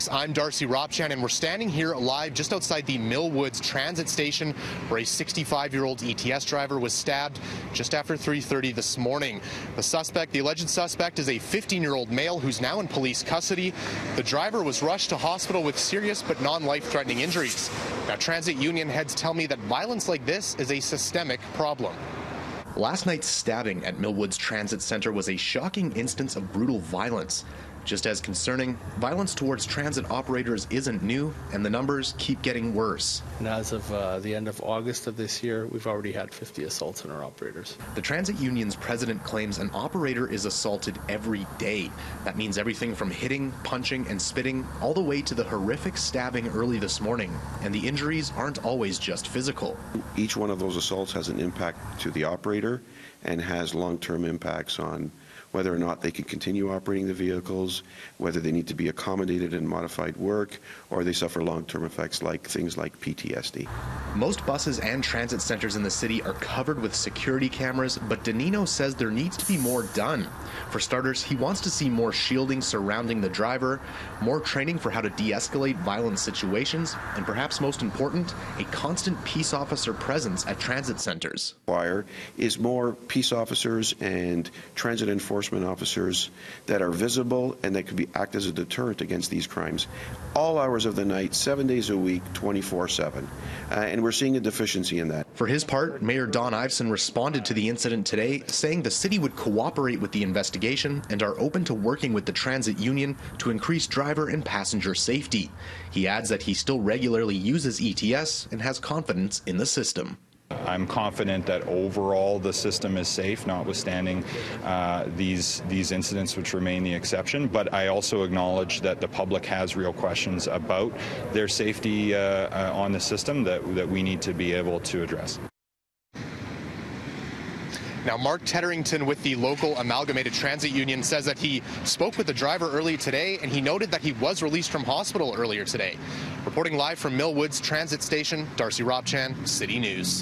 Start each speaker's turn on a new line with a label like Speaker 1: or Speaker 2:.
Speaker 1: 6, I'm Darcy Ropchan, and we're standing here live just outside the Millwoods transit station where a 65-year-old ETS driver was stabbed just after 3:30 this morning. The alleged suspect is a 15-year-old male who's now in police custody. The driver was rushed to hospital with serious but non-life-threatening injuries. Now, transit union heads tell me that violence like this is a systemic problem. Last night's stabbing at Millwoods Transit Center was a shocking instance of brutal violence. Just as concerning, violence towards transit operators isn't new, and the numbers keep getting worse.
Speaker 2: And as of the end of August of this year, we've already had 50 assaults on our operators.
Speaker 1: The transit union's president claims an operator is assaulted every day. That means everything from hitting, punching, and spitting, all the way to the horrific stabbing early this morning. And the injuries aren't always just physical.
Speaker 3: Each one of those assaults has an impact to the operator and has long-term impacts on whether or not they can continue operating the vehicles, whether they need to be accommodated in modified work, or they suffer long-term effects like things like PTSD.
Speaker 1: Most buses and transit centers in the city are covered with security cameras, but Danino says there needs to be more done. For starters, he wants to see more shielding surrounding the driver, more training for how to de-escalate violent situations, and perhaps most important, a constant peace officer presence at transit centers.
Speaker 3: Require is more peace officers and transit enforcement officers that are visible and that could act as a deterrent against these crimes. All hours of the night, 7 days a week, 24/7. And we're seeing a deficiency in that.
Speaker 1: For his part, Mayor Don Iveson responded to the incident today, saying the city would cooperate with the investigation and are open to working with the transit union to increase driver and passenger safety. He adds that he still regularly uses ETS and has confidence in the system.
Speaker 4: I'm confident that overall the system is safe, notwithstanding these incidents which remain the exception. But I also acknowledge that the public has real questions about their safety on the system that we need to be able to address.
Speaker 1: Now, Mark Tedderington with the local Amalgamated Transit Union says that he spoke with the driver earlier today, and he noted that he was released from hospital earlier today. Reporting live from Millwoods Transit Station, Darcy Ropchan, City News.